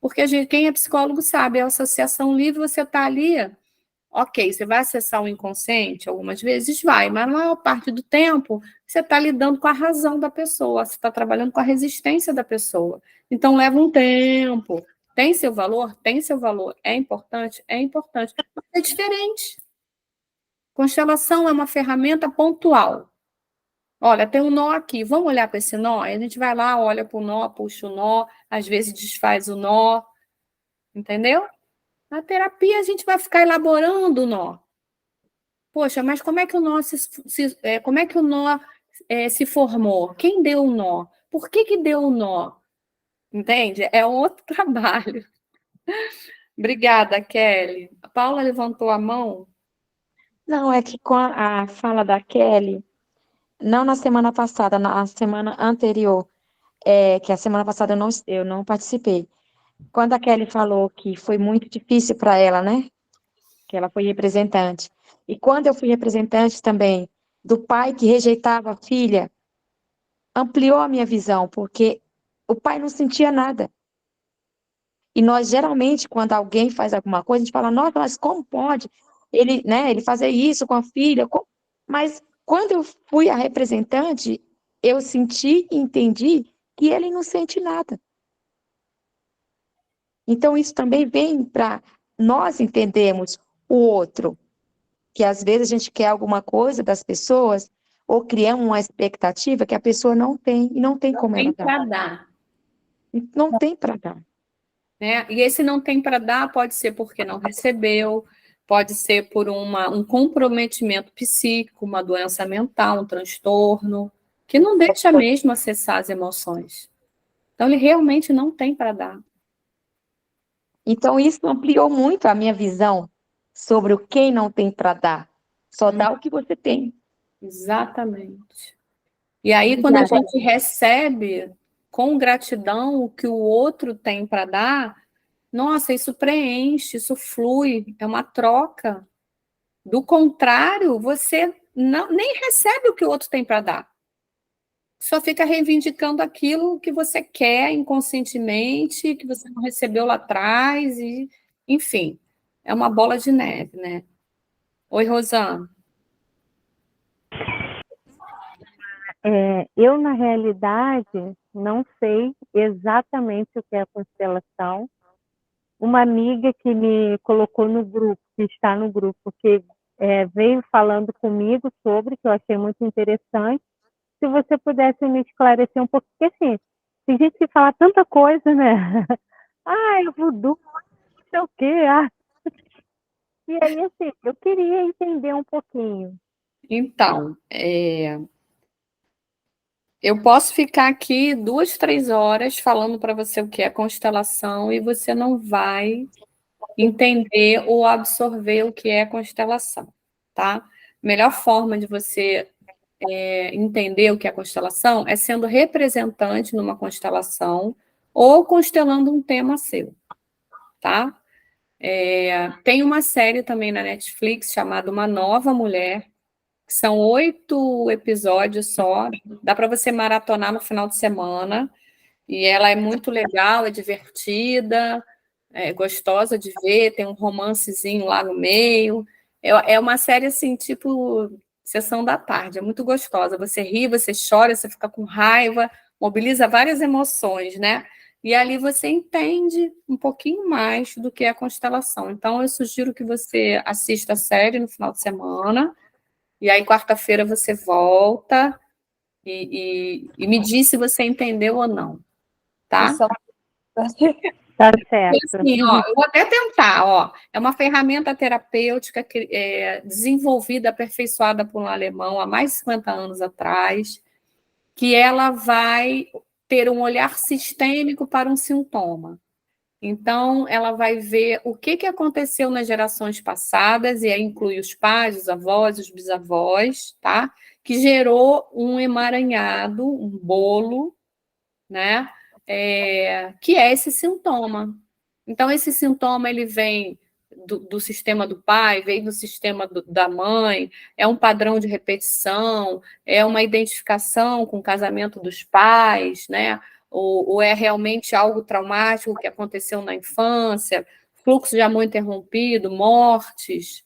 Porque quem é psicólogo sabe, a associação livre, você está ali, ok, você vai acessar o inconsciente algumas vezes? Vai, mas na maior parte do tempo você está lidando com a razão da pessoa, você está trabalhando com a resistência da pessoa. Então leva um tempo. Tem seu valor? Tem seu valor. É importante? É importante. Mas é diferente. Constelação é uma ferramenta pontual. Olha, tem um nó aqui, vamos olhar para esse nó? Aí a gente vai lá, olha para o nó, puxa o nó, às vezes desfaz o nó, entendeu? Na terapia a gente vai ficar elaborando o nó. Poxa, mas como é que o nó como é que o nó se formou? Quem deu o nó? Por que deu o nó? Entende? É um outro trabalho. Obrigada, Kelly. A Paula levantou a mão. Não, é que com a fala da Kelly, não na semana passada, na semana anterior, que a semana passada eu não participei. Quando a Kelly falou que foi muito difícil para ela, né? Que ela foi representante. E quando eu fui representante também do pai que rejeitava a filha, ampliou a minha visão, porque o pai não sentia nada. E nós, geralmente, quando alguém faz alguma coisa, a gente fala, nossa, mas como pode ele, né, ele fazer isso com a filha? Mas quando eu fui a representante, eu senti e entendi que ele não sente nada. Então, isso também vem para nós entendermos o outro, que às vezes a gente quer alguma coisa das pessoas, ou criamos uma expectativa que a pessoa não tem, e não tem como ela dar. Tem para dar. Não tem para dar. Né? E esse não tem para dar pode ser porque não recebeu, pode ser por um comprometimento psíquico, uma doença mental, um transtorno, que não deixa mesmo acessar as emoções. Então, ele realmente não tem para dar. Então, isso ampliou muito a minha visão sobre o quem não tem para dar. Só dá o que você tem. Exatamente. E aí, quando a gente recebe com gratidão o que o outro tem para dar, nossa, isso preenche, isso flui, é uma troca. Do contrário, você nem recebe o que o outro tem para dar. Só fica reivindicando aquilo que você quer inconscientemente, que você não recebeu lá atrás, e, enfim, é uma bola de neve, né? Oi, Rosana. Eu, na realidade, não sei exatamente o que é a constelação. Uma amiga que me colocou no grupo, que está no grupo, que veio falando comigo sobre, que eu achei muito interessante. Se você pudesse me esclarecer um pouco, porque assim, tem gente que fala tanta coisa, né? Eu voodoo, não sei o quê. E aí, assim, eu queria entender um pouquinho. Então, eu posso ficar aqui 2, 3 horas falando para você o que é constelação e você não vai entender ou absorver o que é constelação, tá? A melhor forma de você entender o que é constelação é sendo representante numa constelação ou constelando um tema seu, tá? Tem uma série também na Netflix chamada Uma Nova Mulher, que são 8 episódios só, dá para você maratonar no final de semana, e ela é muito legal, é divertida, é gostosa de ver, tem um romancezinho lá no meio, é uma série assim, tipo sessão da tarde, é muito gostosa, você ri, você chora, você fica com raiva, mobiliza várias emoções, né? E ali você entende um pouquinho mais do que é a constelação. Então, eu sugiro que você assista a série no final de semana, e aí quarta-feira você volta e me diz se você entendeu ou não, tá? Tá certo. Assim, ó, eu vou até tentar, ó. É uma ferramenta terapêutica desenvolvida, aperfeiçoada por um alemão há mais de 50 anos atrás, que ela vai ter um olhar sistêmico para um sintoma. Então, ela vai ver o que aconteceu nas gerações passadas, e aí inclui os pais, os avós, os bisavós, tá? Que gerou um emaranhado, um bolo, né? Que é esse sintoma. Então, esse sintoma ele vem do sistema do pai, vem do sistema da mãe, é um padrão de repetição, é uma identificação com o casamento dos pais, né? Ou é realmente algo traumático que aconteceu na infância, fluxo de amor interrompido, mortes,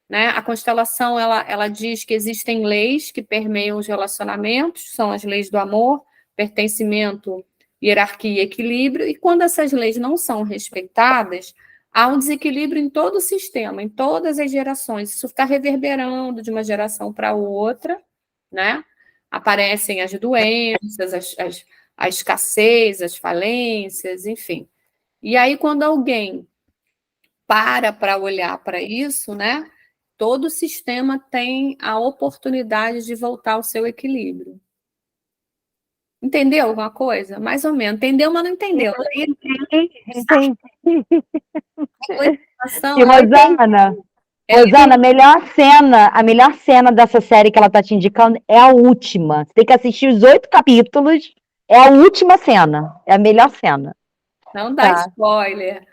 né? A constelação ela diz que existem leis que permeiam os relacionamentos, são as leis do amor, pertencimento, hierarquia e equilíbrio, e quando essas leis não são respeitadas, há um desequilíbrio em todo o sistema, em todas as gerações. Isso fica reverberando de uma geração para outra, né? Aparecem as doenças, a escassez, as falências, enfim. E aí, quando alguém para olhar para isso, né? Todo o sistema tem a oportunidade de voltar ao seu equilíbrio. Entendeu alguma coisa? Mais ou menos. Entendeu, mas não entendeu. Entendi. E Rosana, a melhor cena dessa série que ela tá te indicando é a última. Você tem que assistir os 8 capítulos, é a última cena, é a melhor cena. Não dá spoiler.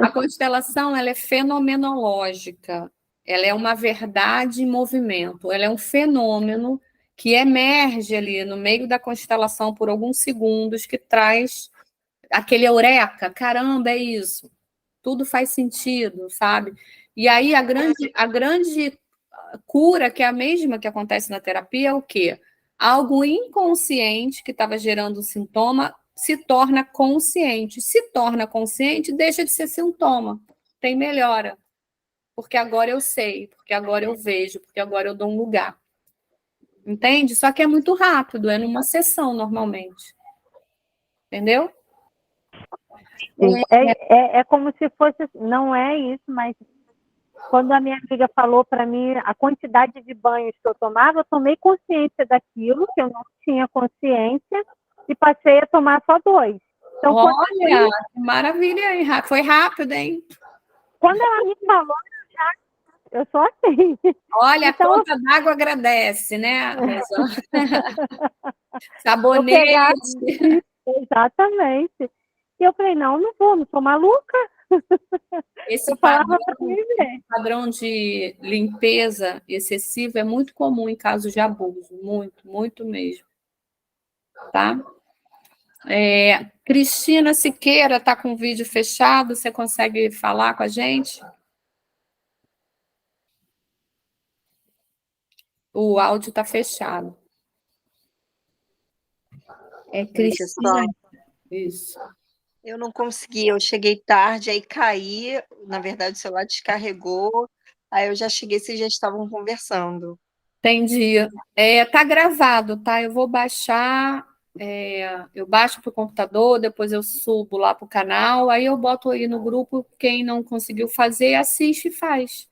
A constelação ela é fenomenológica. Ela é uma verdade em movimento. Ela é um fenômeno que emerge ali no meio da constelação por alguns segundos, que traz aquele eureka, caramba, é isso. Tudo faz sentido, sabe? E aí a grande cura, que é a mesma que acontece na terapia, é o quê? Algo inconsciente que estava gerando um sintoma se torna consciente. Se torna consciente, deixa de ser sintoma. Tem melhora. Porque agora eu sei, porque agora eu vejo, porque agora eu dou um lugar. Entende? Só que é muito rápido, é numa sessão normalmente. Entendeu? É como se fosse, não é isso, mas quando a minha amiga falou para mim a quantidade de banhos que eu tomava, eu tomei consciência daquilo, que eu não tinha consciência, e passei a tomar só 2. Então, olha, que maravilha, hein? Foi rápido, hein? Quando ela me falou, eu sou assim. Olha, então, a conta d'água agradece, né, Rosana? Sabonete. Exatamente. E eu falei, não vou, não sou maluca. Esse padrão de limpeza excessiva é muito comum em casos de abuso, muito, muito mesmo. Tá? Cristina Siqueira está com o vídeo fechado, você consegue falar com a gente? O áudio está fechado. Cristina. Isso. Eu não consegui, eu cheguei tarde, aí caí, na verdade o celular descarregou, aí eu já cheguei, vocês já estavam conversando. Entendi. Tá gravado, tá? Eu vou baixar, eu baixo para o computador, depois eu subo lá para o canal, aí eu boto aí no grupo, quem não conseguiu fazer, assiste e faz.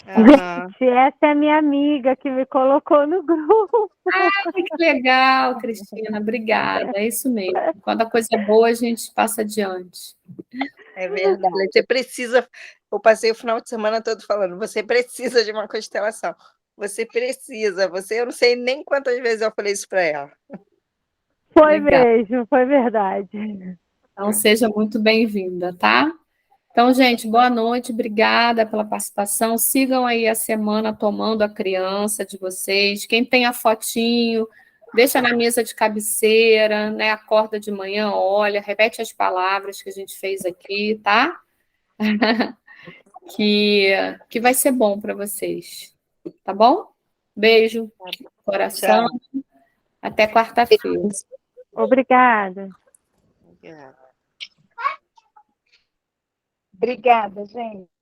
Gente, essa é a minha amiga que me colocou no grupo. Que legal, Cristina, obrigada, é isso mesmo. Quando a coisa é boa, a gente passa adiante. É verdade. Você precisa. Eu passei o final de semana todo falando, você precisa de uma constelação. Você precisa, você, eu não sei nem quantas vezes eu falei isso para ela. Foi Legal. mesmo, foi verdade. Então, seja muito bem-vinda, tá? Então, gente, boa noite, obrigada pela participação. Sigam aí a semana tomando a criança de vocês. Quem tem a fotinho, deixa na mesa de cabeceira, né? Acorda de manhã, olha, repete as palavras que a gente fez aqui, tá? que vai ser bom para vocês, tá bom? Beijo, coração, Tchau. até quarta-feira. Obrigada. Obrigada. Obrigada, gente.